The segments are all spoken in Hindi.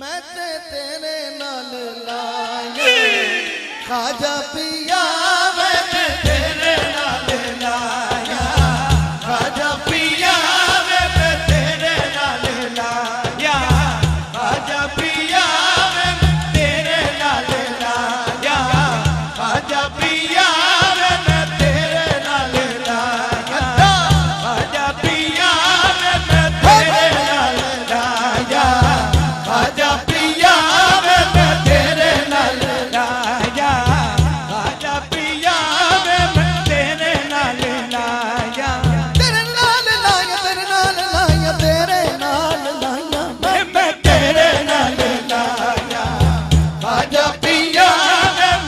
मैं तेरे नाल लाया खाजा पिया, मैं तेरे नाल लाया खाजा पिया, मैं तेरे नाल लाया खाजा पिया, मैं तेरे नाल लाया खाजा पिया, मैं तेरे नाल लाया खाजा पिया, मैं तेरे नाल लाया खाजा पिया, मैं तेरे नाल लाया खाजा पिया, मैं तेरे नाल लाया तेरे नाल लाया तेरे नाल लाया तेरे नाल लाया मैं तेरे नाल लाया खाजा पिया,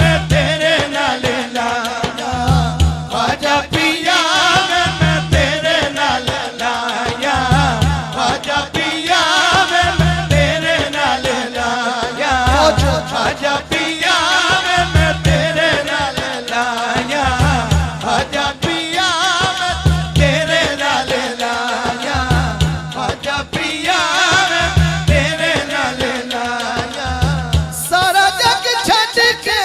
मैं तेरे नाल लाया खाजा पिया, मैं तेरे नाल लाया खाजा पिया, मैं तेरे नाल लाया खाजा पिया, मैं तेरे नाल लाया खाजा पिया, मैं तेरे नाल लाया खाजा पिया, मैं तेरे नाल लाया सारा जग छड्ड के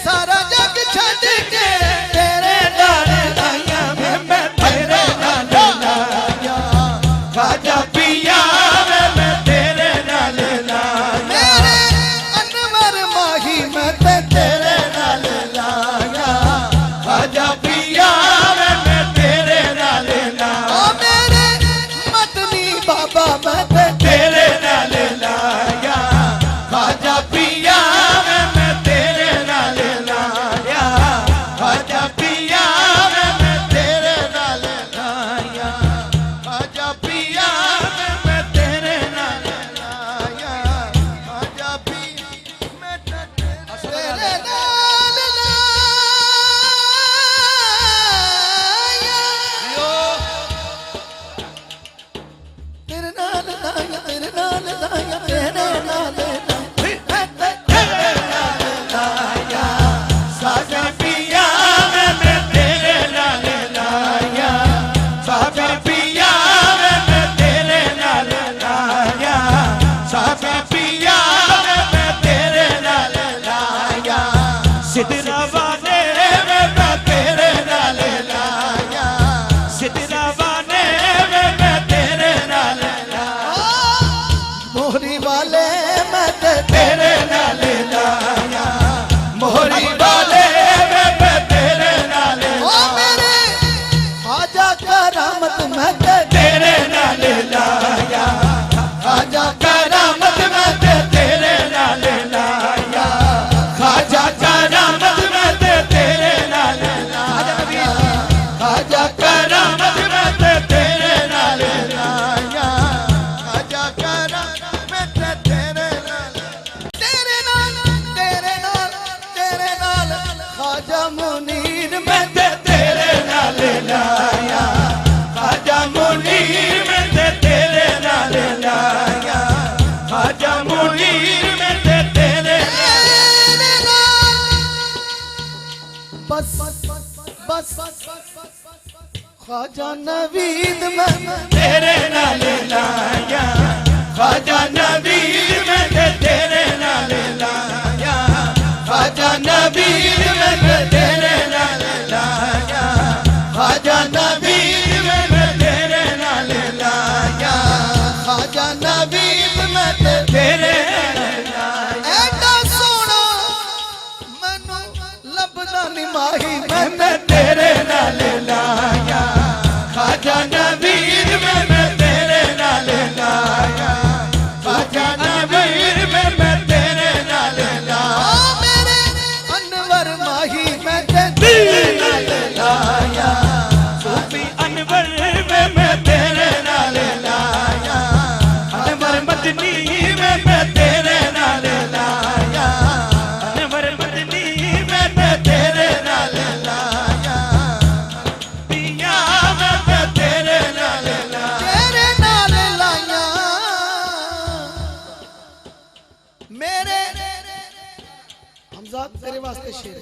सारा जग छड्ड के तेरे नाल लाया मैं तेरे नाल लाया खाजा पिया, मैं तेरे नाल लाया मेरे अनवर माही मैं तेरे नाल लाया खाजा पिया, मैं तेरे नाल लाया मेरे मतनी बाबा मैं तेरे नाल लाया खाजा पिया, मैं तेरे नाल लाया खाजा पिया, मैं तेरे नाल लाया खाजा पिया, मैं तेरे नाल लाया खाजा पिया, मैं तेरे नाल लाया तेरे नाल लाया तेरे नाल लाया तेरे नाल लाया साजा पिया, मैं तेरे नाल लाया साजा पिया, मैं तेरे नाल लाया साजा पिया, मैं तेरे नाल लाया सिदरा वाले मैं तेरे नाल लाया सिदरा वाले मैं तेरे नाल लाया मोहरी वाले मैं तेरे नाल लाया मोहरी वाले मैं तेरे नाल ओ मेरे खाजा करामत मैं तेरे नाल लाया खाजा करामत मैं तेरे नाल लाया खाजा करामत मैं तेरे नाल लाया खाजा करामत मैं तेरे नाल लाया खाजा करामत मैं तेरे नाल तेरे नाल खाजा मुनीर मैं तेरे नाल लाया खाजा मुनीर मैं तेरे नाल लाया खाजा मुनीर मैं तेरे नाल बस बस खाजा नवीद मैं तेरे नाल लाया खाजा नवीद मैं तेरे नाल लाया खाजा नवीद मैं तेरे नाल लाया खाजा नवीद मैं तेरे नाल लाया खाजा नवीद मैं तेरे नाल लाया ऐਡਾ सोना मैनू लभदा नहीं माही मैं तेरे नाल लाया खाजा नवीद मैं तेरे नाल लाया खाजा नवीद मैं तेरे नाल लाया मेरे अनवर माही मैं तेरे नाल लाया सूफी अनवर मैं तेरे नाल लाया अनवर मदनी मैं तेरे नाल लाया अनवर मदनी मैं तेरे नाल लाया पिया मैं तेरे नाल लाया मेरे हमजा तेरे वास्ते शेर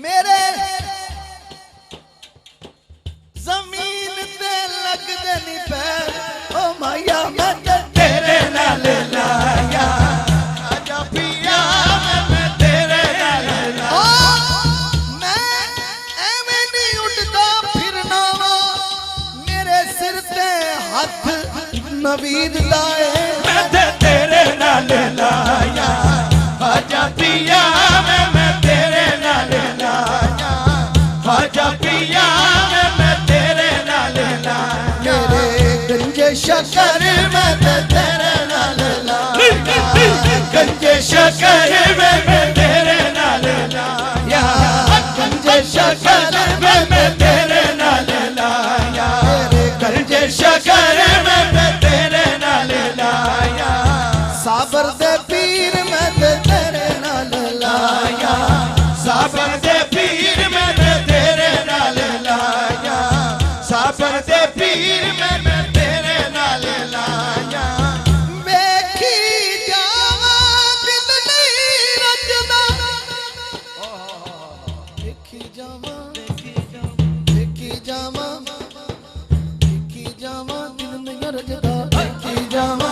मेरे जमीन ते लगदे नहीं पैर ओ माया मैं तेरे नाल लाया नवीद लाए मैं तेरे नाल लाया खाजा पिया मैं तेरे नाल लाया खाजा पिया मैं तेरे नाल लाया मेरे गंजे शकर मैं तेरे नाल लाया गंजे शकर मैं तेरे नाल लाया गंजे शकर मैं तेरे नाल लाया गंजे शकर मैं तेरे नाल लाया साबर दे पीर मैं तेरे नाल लाया साबर दे पीर मैं तेरे नाल लाया साबर दे पीर मैं तेरे नाल लाया वेखी जावा दिल नहीं रजदा वेखी जावा वेखी जावा वेखी जावा दिल नहीं रजदा वेखी जावा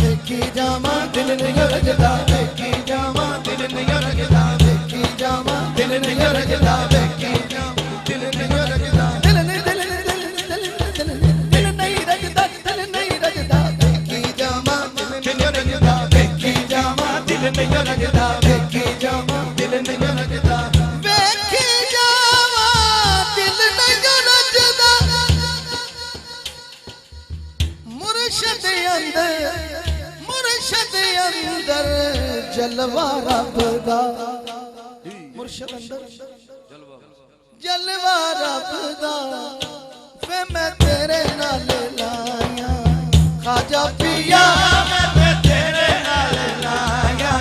वेखी जावा दिल नहीं रजदा वेखी जावा दिल नहीं रजदा वेखी जावा दिल नहीं रजदा वेखी जावा दिल नहीं रजदा दिल नहीं दिल नहीं दिल नहीं रजदा दिल नहीं रजदा वेखी जावा दिल नहीं रजदा वेखी जावा दिल नहीं रजदा वेखी जावा दिल नहीं रजदा वेखी जावा दिल नहीं रजदा मुर्शद अंदर जलवा रब दा मुर्शद अंदर जलवा रब दा वे मैं तेरे नाल लाया खाजा पिया मैं तेरे नाल लाया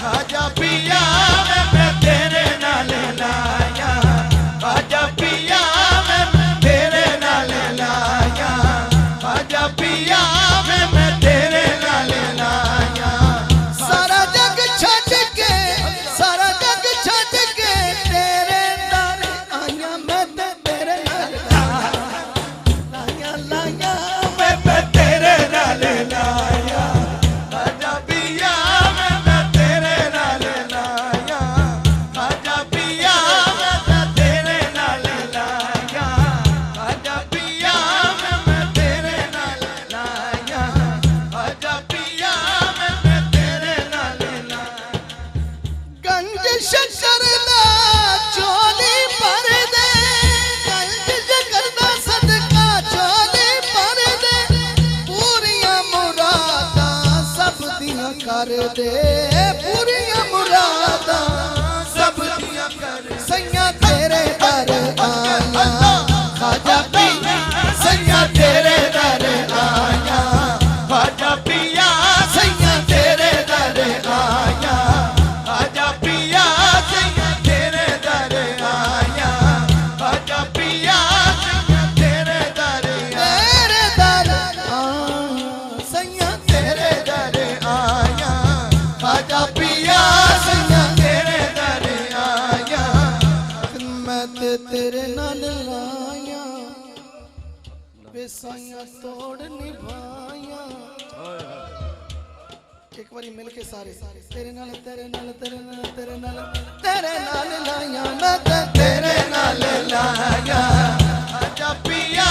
खाजा पिया मैं तेरे नाल लाया खाजा पिया मैं तेरे नाल लाया खाजा पिया मैं तेरे नाल लाया सारा जग छड़ के सारा जग छड़ के तेरे दर आया मैं तेरे नाल लाया लाया मैं तेरे नाल लाया खाजा पिया मैं तेरे नाल लाया खाजा पिया मैं तेरे नाल लाया खाजा पिया मैं तेरे नाल लाया खाजा पिया मैं तेरे नाल लाया गंज शकर दा चोली भर दे गंज शकर दा सदका चोली भर दे पूरियां मुरादां सब दियां कर दे पूरियां मुरादां सब दिया कर सैया तेरे दर आया खाजा पिया सैया तेरे दर आया खाजा पिया सैया तेरे दर आया खाजा पिया सैया तेरे दर आया खाजा पिया सैया तेरे दर तेरे दर आया सैया तेरे दर आया खाजा पिया सैया तेरे दर आया मैं तेरे नाल लाया बेसाइयां तोड़ निभाया एक बारी मिल के सारे तेरे नाल तेरे नाल तेरे नाल तेरे नाल तेरे नाल लाया मैं तेरे तेरे नाल लाया खाजा पिया